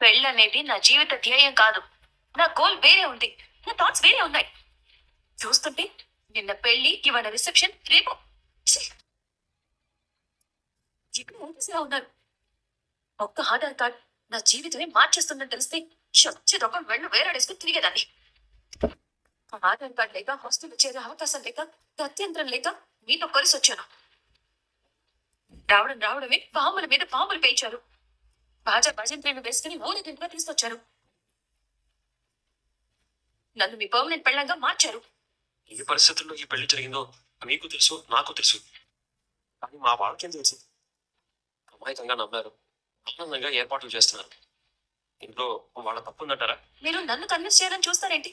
పెళ్ళనేది నా జీవిత ధ్యేయం కాదు. నా గోల్ వేరే ఉంది. నా థాట్స్ వేరే ఉన్నాయి. చూస్తుంటే నిన్న పెళ్లి, ఇవాళ రిసెప్షన్, రేపు ఛీ! ఎక్కడ ఊపిసిలా ఉన్నారు. ఒక్క ఆధార్ కార్డ్ నా జీవితమే మార్చేస్తుందని తెలిస్తే చచ్చేదొక వెళ్ళు వేలాడేసుకుని తిరిగేదాన్ని. ఆ ఆధార్ కార్డ్ లేక హాస్టల్లో చేరే అవకాశం లేక గత్యంతరం లేక మీతో కలిసి వచ్చాను. రావడమే పాముల మీద పాములు పేయించారు. బాజా భజంత్రిని వేసుకుని ఊరేగింపుగా తీసుకొచ్చారు. నన్ను మీ పర్మనెంట్ పెళ్ళంగా మార్చారు. ఏ పరిస్థితుల్లో ఈ పెళ్లి జరిగిందో మీకు తెలుసు, నాకు తెలుసు. కానీ మా వాళ్ళకేం తెలుసు? అమాయకంగా నమ్మారు, ఆనందంగా ఏర్పాట్లు చేస్తున్నారు. ఇంట్లో వాళ్ళ తప్పు ఉందంటారా? మీరు నన్ను కన్విన్స్ చేయాలని చూస్తారేంటి?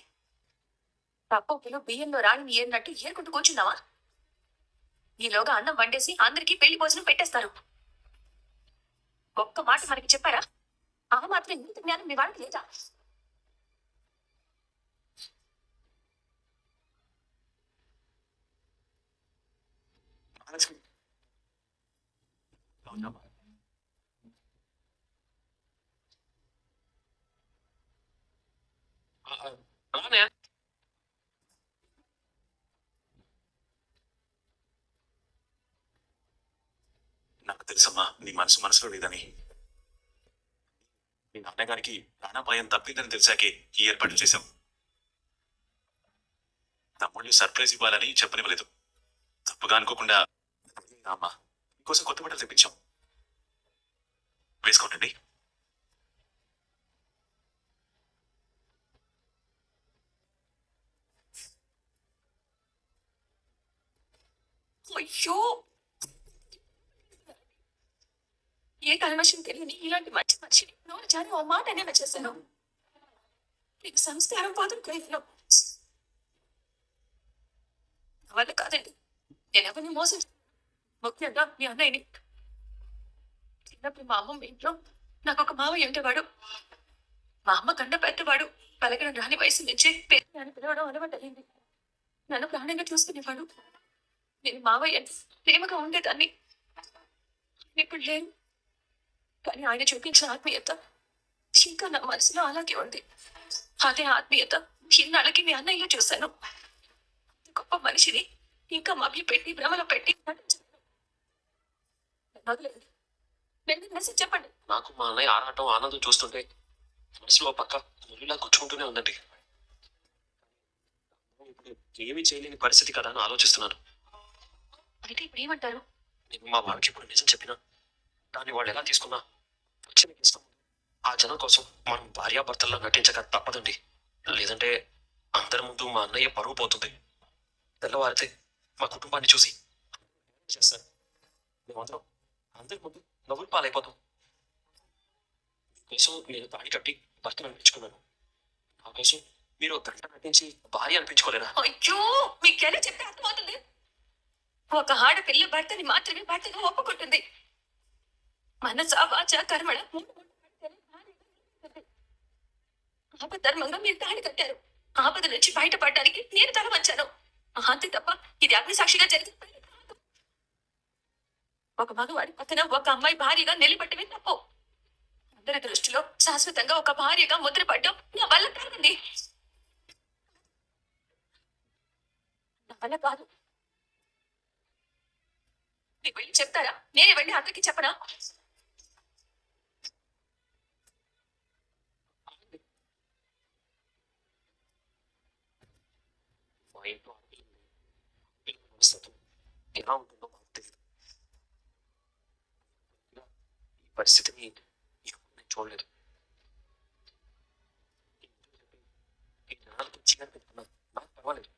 పప్పు కిలో బియ్యంలో రాగిని ఏరినట్టు ఏరుకుంటూ కూర్చున్నావా? ఈలోగా అన్నం వండేసి అందరికీ పెళ్లి భోజనం పెట్టేస్తారు. ఒక్క మాట మనకి చెప్పారా? ఆ మాత్రం ఇంత జ్ఞానం మీ వాళ్ళకి లేదా? అలానే నాకు తెలుసమ్మా, నీ మనసులో లేదని. మీ నాన్నగారికి ప్రాణాపాయం తప్పిందని తెలిసాకే ఈ ఏర్పాట్లు చేశాం. తమ్ముళ్ళు సర్ప్రైజ్ ఇవ్వాలని చెప్పనివ్వలేదు. తప్పుగా అనుకోకుండా అమ్మా మీకోసం కొత్త బట్టలు తెప్పించాం, వేసుకోండి. అయ్యో, ఏ కల్మషం తెలియని ఇలాంటి మంచి మనిషిని నోరు జారి ఓ మాట అనేలా చేశాను. నీకు సంస్కారం పోతుంది కలిగిన వల్ల కాదండి. నేను ఎవరిని మోసం, ముఖ్యంగా మీ అన్నయ్యని. చిన్నప్పుడు మా అమ్మమ్మ ఇంట్లో నాకు ఒక మావయ్య ఉండేవాడు. మా అమ్మ కన్నా పెద్దవాడు. పలకడం రాని వయసు నుంచే పేరు అని పిలవడం అలవాటైంది. నన్ను ప్రాణంగా చూసుకునేవాడు. నేను మావయ్య ప్రేమగా ఉండేదాన్ని. ఇప్పుడు లేను. కానీ ఆయన చూపించిన ఆత్మీయత ఇంకా నా మనసులో అలాగే ఉంది. అదే ఆత్మీయత ఇన్నాళ్ళకి మీ అన్నయ్య చూశాను. గొప్ప మనిషిని ఇంకా మభ్య పెట్టి భ్రమలో పెట్టి చెప్పండి. నాకు మా అన్నయ్య ఆరాటం, ఆనందం చూస్తుంటే మనసులో పక్క ముళ్ళిలా గుచ్చుకుంటూనే ఉందండి. ఇప్పుడు ఏమీ చేయలేని పరిస్థితి కదా అని ఆలోచిస్తున్నాను. అయితే ఇప్పుడు ఏమంటారు? నేను మా వాళ్ళకి ఇప్పుడు నిజం చెప్పినా దాన్ని వాళ్ళు ఎలా తీసుకున్నా వచ్చి మీకు ఇస్తాం. ఆ జనం కోసం మనం భార్యాభర్తల్లో నటించక తప్పదండి. లేదంటే అందరి ముందు మా అన్నయ్య పరువు పోతుంది. తెల్లవారితే మా కుటుంబాన్ని చూసి చేస్తాను. మేమందరం అందరి ముందు నవ్వులు పాలైపోతాం. మీకోసం నేను తాడి కట్టి భర్తను అనిపించుకున్నాను. నా కోసం మీరు గంట నటించి భార్య అనిపించుకోలేరా? అయ్యో, మీకెలా చెప్తే అర్థమవుతుంది? ఒక ఆడపిల్ల భర్తని మాత్రమే భర్తగా ఒప్పుకుంటుంది. మనస వాచ కర్మణ ఆపధర్మంగా మీరు తాళి కట్టారు. ఆపద నుంచి బయటపడడానికి నేను తల వంచాను. అంతే తప్ప ఇది అగ్ని సాక్షిగా జరిగింది. ఒక మగవాడి పక్కన ఒక అమ్మాయి భార్యగా నిలబట్టమే తప్పు. అందరి దృష్టిలో శాశ్వతంగా ఒక భార్యగా ముద్రపడ్డం నా వల్ల కాదండి. నా వల్ల కాదు. మీకు వెళ్ళి చెప్తారా? నేనే వెళ్ళి అందరికి చెప్పనా? మా ఇంట్లో ఆడపిల్లలు మనస్తత్వం ఎలా ఉంటుందో మాకు తెలియదు. ఈ పరిస్థితిని ఎప్పుడు నేను చూడలేదు. ఈ జనాలకి చిన్న పెట్టుకున్నా నాకు పర్వాలేదు.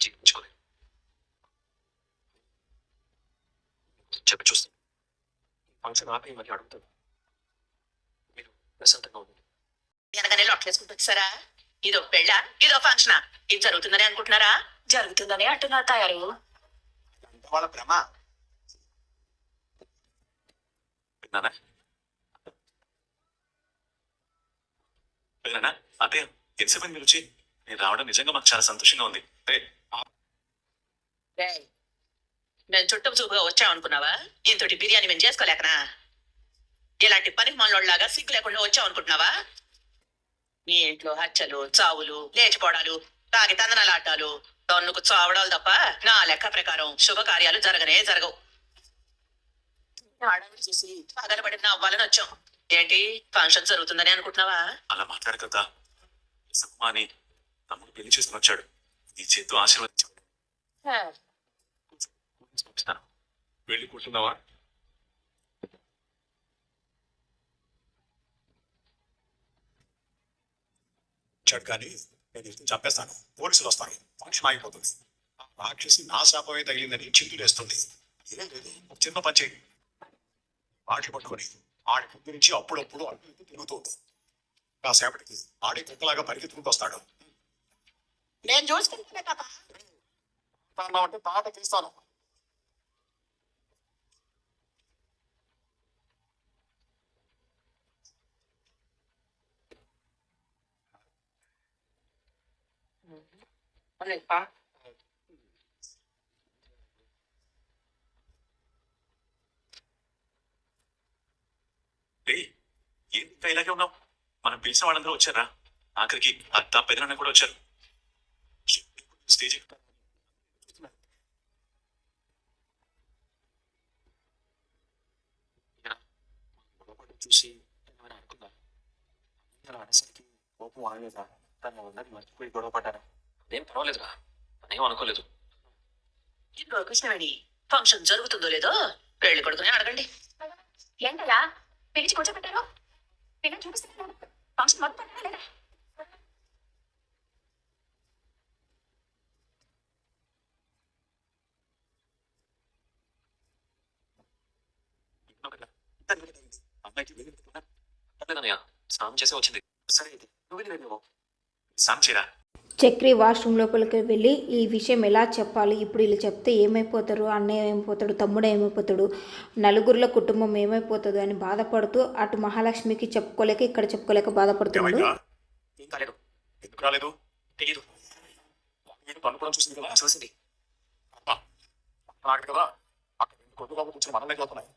జీవించుకోలేదు. చెప్పి చూస్తాను. ఈ ఫంక్షన్ ఆపేయమని అడుగుతాను. మీరు ప్రశాంతంగా ఉండండి. వెనకనే లొట్టలేసుకుంటూ వచ్చారా? ఇదో పెళ్ళా, ఇదో ఫంక్షనా? ఇది జరుగుతుందని అనుకుంటున్నారా? జరుగుతుందని అంటున్నారు తయారు. వాళ్ళ భ్రమ. విన్నానా? విన్నానా? అదే ఎంతసేపు మీరు వచ్చి? నేను రావడం నిజంగా మాకు చాలా సంతోషంగా ఉంది. మేము చుట్టం చూపుగా వచ్చామనుకున్నావా? ఇంతటి బిర్యానీ మేము చేసుకోలేకనా? ఇలాంటి పనికి మనోళ్ళలాగా సిగ్గు లేకుండా వచ్చావు అనుకుంటున్నావా? మీ ఇంట్లో హత్యలు, చావులు, లేచిపోవడాలు, తాగి తందనలాటాలు, తన్నుకు చావడాలు తప్ప నా లెక్క ప్రకారం శుభకార్యాలు జరగనే జరగవు. ఆడవాళ్ళు చూసి పగలబడి నవ్వాలని వచ్చాం. ఏంటి ఫంక్షన్ జరుగుతుందని అనుకుంటున్నావా? అలా మాట్లాడకదా. సుకుమాని తమ్ముడు పెళ్లి చేసుకుని వచ్చాడు. నీ చేతితో ఆశీర్వదించాడు. పంపిస్తాను. వెళ్ళి కూర్చున్నావా? వచ్చాడు కానీ నేను ఇతను చంపేస్తాను. పోలీసులు వస్తారు. ఫంక్షన్ ఆగిపోతుంది. ఆ రాక్షసి నా శాపమే తగిలిందని చిందులేస్తుంది. ఏం లేదు, ఒక చిన్న పని చేయి. వాటి పట్టుకొని ఆడి ముందు నుంచి అప్పుడప్పుడు అటు ఇటు తిరుగుతుంది. కాసేపటికి ఆడి కుక్కలాగా పరిగెత్తుకుంటూ వస్తాడు. నేను చూసుకుంటున్నా కదా. అంటే తాట తీస్తాను. ఏయ్, ఏంటి ఇంకా ఇలాగే ఉన్నావు? మనం పిలిచిన వాళ్ళందరూ వచ్చారా? ఆఖరికి అత్త పెదనాన్న కూడా వచ్చారు. స్టేజ్ ఎక్కుతాను. చూసి ఏమైనా అనుకుందా? అలా అనేసరికి కోపం ఆగలేదా? తను ఉన్నది మర్చిపోయి గొడవ పడ్డారా? అదేం పర్వాలేదురా, తనేం అనుకోలేదు. ఇంకో కృష్ణవేణి ఫంక్షన్ జరుగుతుందో లేదో పెళ్లి కొడుకునే అడగండి. ఏంటయ్యా పిలిచి కూర్చోబెట్టారు? పిల్లలు చూపిస్తున్నాను. ఫంక్షన్ మొదలు పెట్టారా లేదా? అమ్మాయికి వెళ్ళి పర్లేదన్నయ్య, స్నానం చేసే వచ్చింది. సరే అయితే నువ్వు వెళ్ళి వెళ్ళిపో. సాన్ చేయరా. చక్రి వాష్రూమ్ లోపలికి వెళ్ళి ఈ విషయం ఎలా చెప్పాలి, ఇప్పుడు వీళ్ళు చెప్తే ఏమైపోతారు, అన్నయ్య ఏమైపోతాడు, తమ్ముడు ఏమైపోతాడు, నలుగురిలో కుటుంబం ఏమైపోతుంది అని బాధపడుతూ అటు మహాలక్ష్మికి చెప్పుకోలేక ఇక్కడ చెప్పుకోలేక బాధపడుతున్నాడు. ఏమైందా? ఏం కాలేదు. ఎందుకు రాలేదు? తెలియదు. తను కూడా చూసింది కదా. చూసింది. నాకు కదా అక్కడ కొద్దిగా కూర్చొని మనల్ని చూస్తున్నాయి.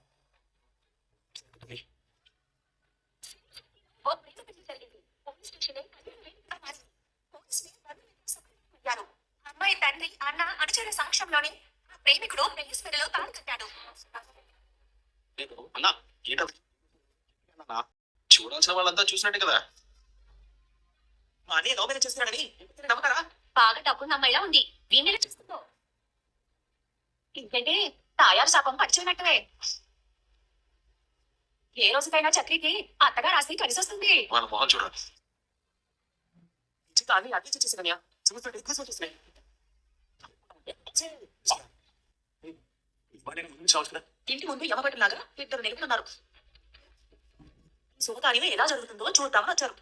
అమ్మాయి తండ్రి అన్న అనుచర సమక్షంలోనే ప్రేమికుడు పెళ్లిలో తాను కట్టాడు. అన్నా ఏంటది? చూడాల్సిన వాళ్ళంతా చూసినట్టే కదా. మా అన్నయ్య లవ్ మ్యారేజ్ చేస్తున్నాడని నమ్ముతారా? బాగా డబ్బున్న అమ్మాయిలా ఉంది. వీణెలా చూస్తుందో ఇంకంటే తాయారు శాపం పడిచినట్టువే. ఏ రోజుకైనా చక్రికి అత్తగా రాసి కలిసి వస్తుంది. వాళ్ళ మొహం చూడాలి. అన్ని అన్ని చేసేసినా చూస్తుంటే ఎక్కువ చూస్తున్నాయి. ఇంటి ముందు యమపట్టులాగా ఇద్దరు నిలుపుతున్నారు. శుభకార్యం ఎలా జరుగుతుందో చూద్దామని వచ్చారు.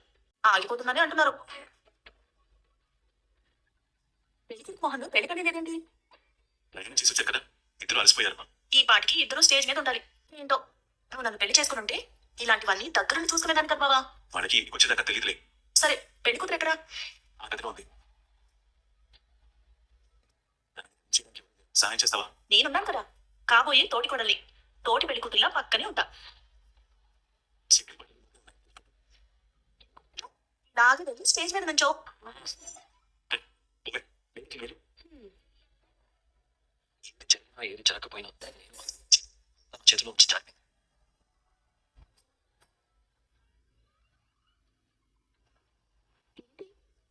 ఆగిపోతుందని అంటున్నారు. పెళ్లి మోహన్ పెళ్లి పని లేదండి. లైన్ చేసి వచ్చారు కదా, ఇద్దరు అలసిపోయారు. ఈ పాటికి ఇద్దరు స్టేజ్ మీద ఉండాలి. ఏంటో నువ్వు నన్ను పెళ్లి చేసుకుని ఉంటే ఇలాంటివన్నీ దగ్గరుండి చూసుకునేదాన్ని కదా బావా. వాళ్ళకి వచ్చేదాకా తెలియదులే. సరే పెళ్లి కూతురు ఎక్కడా? ఆ గదిలో ఉంది. సాయం చేస్తావా? నేనున్నాను కదా, కాబోయే తోటి కొడల్ని. తోటి పెళ్లి కూతురులా పక్కనే ఉంటా. లాగి వెళ్ళి స్టేజ్ మీద నుంచో. ఏది జరిగినా ఏది జరగకపోయినా తన చేతిలో నుంచి జారి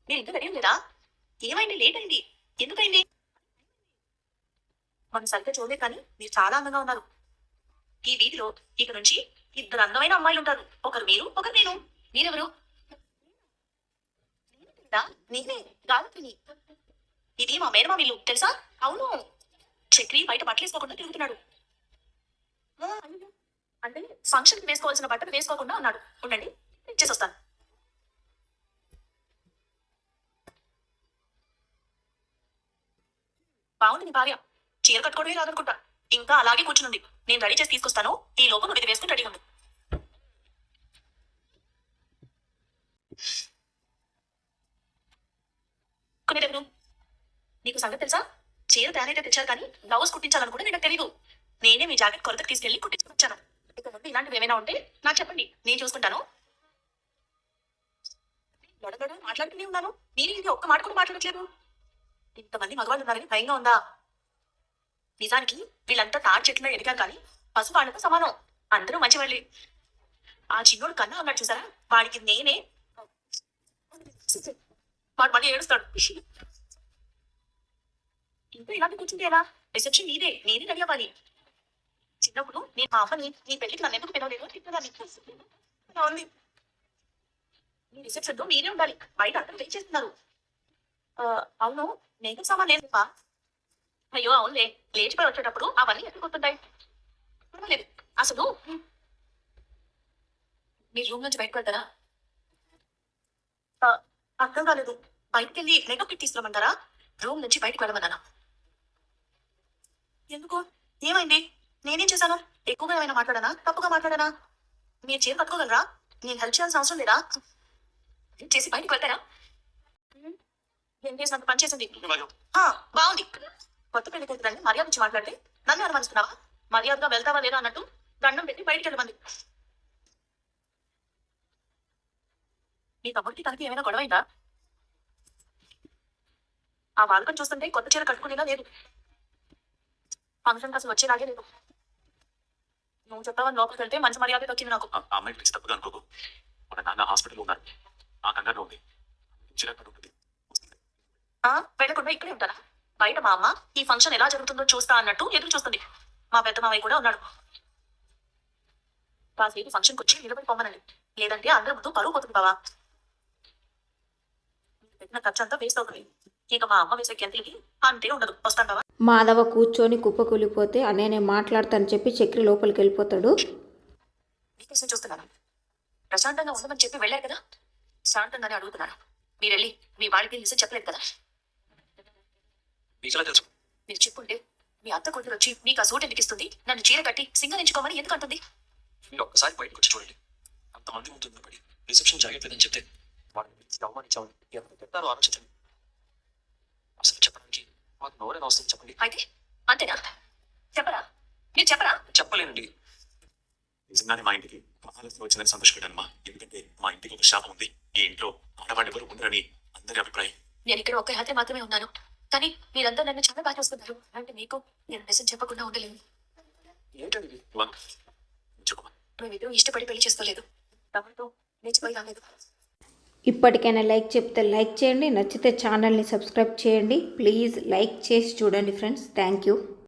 నేను ఇంకా రెడీ లేదా? ఏమైంది? లేట్ అయింది. ఎందుకైంది? మనం సరిగ్గా చూడలేదు కానీ మీరు చాలా అందంగా ఉన్నారు. ఈ వీధిలో ఇక నుంచి ఇద్దరు అందమైన అమ్మాయిలు ఉంటారు. ఒకరు మీరు, ఒకరు నేను. మీరెవరు? నేనే గాయత్రిని. ఇది మా మేనమామ ఇల్లు తెలుసా? అవును. చక్రి బయట బట్టలు వేసుకోకుండా తిరుగుతున్నాడు. అంటే ఫంక్షన్ కి వేసుకోవాల్సిన బట్టలు వేసుకోకుండా ఉన్నాడు. ఉండండి ఇచ్చేసి వస్తాను. బాగుంది నీ భార్య. చీర కట్టుకోవడమే రాదనుకుంటా. ఇంకా అలాగే కూర్చునుంది. నేను రెడీ చేసి తీసుకొస్తాను. ఈ లోపు నువ్వు ఇది వేసుకుని రెడీ ఉంది. కొనేటప్పుడు నీకు సంగతి తెలుసా? చీర తయారైతే తెచ్చారు కానీ బ్లౌజ్ కుట్టించాలని కూడా నేను తెలియదు. నేనే మీ జాకెట్ కొరతకు తీసుకెళ్లి కుట్టించుకొచ్చాను. ఇక ముందు ఇలాంటివి ఏమైనా ఉంటే నాకు చెప్పండి, నేను చూసుకుంటాను. గడగడ మాట్లాడుతూనే ఉన్నాను, నేను ఇది ఒక్క మాట కూడా మాట్లాడట్లేదు. ఇంతమంది మగవాళ్ళు ఉన్నారని భయంగా ఉందా? నిజానికి వీళ్ళంతా తాడి చెట్లో ఎదిగారు కానీ పసుపు వాళ్ళతో సమానం. అందరూ మంచివాళ్ళే. ఆ చిన్నోడు కన్నా ఉన్నాడు చూసారా, వాడికి నేనే. వాడు మళ్ళీ ఏడుస్తాడు. ఇంకా ఇలాంటి కూర్చుంటే ఎలా? రిసెప్షన్ నేనే రెడీ అవ్వాలి. చిన్నప్పుడు నేను మా అమ్మని నీ పెళ్లికి నన్ను ఎందుకు పిలవలేదు తిట్టదాన్ని. అలా ఉంది. నీ రిసెప్షన్ లో మీరే ఉండాలి, బయట అందరూ వెయిట్ చేస్తున్నారు. అవును, మేకప్ సామాన్ లేదుపా. అయ్యో అవునులే, లేచిపోయి వచ్చేటప్పుడు అవన్నీ ఎత్తుకుంటుంటాయి. పర్వాలేదు. అసలు మీరు రూమ్ నుంచి బయటకు వెళ్తారా? అర్థం కాలేదు. బయటకు వెళ్ళి మేకప్ కిట్ తీసుకురమ్మంటారా? రూమ్ నుంచి బయటకు వెళ్ళమన్నానా? ఎందుకు? ఏమైంది? నేనేం చేశాను? ఎక్కువగా ఏమైనా మాట్లాడానా, తప్పుగా మాట్లాడానా? మీరు చీర కట్టుకోగలరా? నేను హెల్ప్ చేయాల్సిన అవసరం లేదా? చేసి బయటకు వెళ్తారా? నేను చేసినంత పని చేసింది. బాగుంది. కొత్త పెళ్లి కూతురని మర్యాద ఇచ్చి మాట్లాడితే నన్ను అనుమానిస్తున్నావా? మర్యాదగా వెళ్తావా లేదా అన్నట్టు దండం పెట్టి బయటికి వెళ్ళమంది. నీ తమ్ముడికి తనకి ఏమైనా గొడవైందా? ఆ బాలకం చూస్తుంటే కొత్త చీర కట్టుకునేలా లేదు. ఫంక్షన్ అసలు వచ్చేలాగే లేదు. నువ్వు చెప్పావని లోపలికి వెళ్తే మంచి మర్యాద దక్కింది నాకు. ఆ అమ్మాయి గురించి తప్పుగా అనుకోకు. మన నాన్న హాస్పిటల్లో ఉన్నారు, ఆ కంగారు ఉంది. చిరాకు ఉంటుంది. వెళ్ళకుండా ఇక్కడే ఉంటారా? బయట మా అమ్మ ఈ ఫంక్షన్ ఎలా జరుగుతుందో చూస్తా అన్నట్టు ఎదురు చూస్తుంది. మా పెద్ద మావయ్య కూడా ఉన్నాడు. కాసేపు ఫంక్షన్కి వచ్చి నిలబడి పొమ్మనండి, లేదంటే అందరి ముందు పరువు పోతుంది బావా. పెట్టిన ఖర్చు అంతా వేస్ట్ అవుతుంది. ఇక మా అమ్మ వేసే గెంతులకి అంతే ఉండదు. వస్తాను బావా. మాధవ కూర్చొని కుప్పకూలిపోతే నేను మాట్లాడతానని చెప్పి చక్రి లోపలికి వెళ్ళిపోతాడు. మీకోసం చూస్తున్నాను. ప్రశాంతంగా ఉండమని చెప్పి వెళ్ళారు కదా, శాంతంగానే అడుగుతున్నాను. మీరు వెళ్ళి మీ వాడికి నిజం చెప్పలేదు కదా? మీకెలా తెలుసు? మీరు చెప్పుంటే మీ అత్త కూతురు వచ్చి మీకు ఆ సూట్ ఎందుకు ఇస్తుంది, నన్ను చీర కట్టి సింగరించుకోమని ఎందుకు అంటుంది? మీరు ఒక్కసారి బయటకు వచ్చి చూడండి. అంతమంది ముందు నిలబడి రిసెప్షన్ జరగట్లేదని చెప్తే వాళ్ళని పిలిచి అవమానించామని ఎంత చెప్తారో ఆలోచించండి. అసలు చెప్పడానికి మాకు నోరేనా వస్తుంది చెప్పండి. అయితే అంతేనా? చెప్పరా? మీరు చెప్పరా? చెప్పలేనండి. నిజంగానే మా ఇంటికి మహాలక్ష్మి వచ్చిందని సంతోషపడ్డానమ్మా. ఎందుకంటే మా ఇంటికి ఒక శాపం ఉంది. ఈ ఇంట్లో ఆడవాళ్ళు ఎవరు ఉండరని అందరి అభిప్రాయం. నేను ఇక్కడ ఒక్క రాత్రి మాత్రమే ఉన్నాను, కానీ మీరంతా నన్ను చాలా బాగా చూస్తున్నారు. అంటే మీకు నేను నిజం చెప్పకుండా ఉండలేను. ఏంటండి ఇది? చెప్పమా. మేమిద్దరూ ఇష్టపడి పెళ్లి చేసుకోలేదు, తమతో లేచిపోయి రాలేదు. ఇప్పటికైనా లైక్ చెప్తే లైక్ చేయండి, నచ్చితే ఛానల్ని సబ్స్క్రైబ్ చేయండి. ప్లీజ్ లైక్ చేసి చూడండి ఫ్రెండ్స్. Thank you.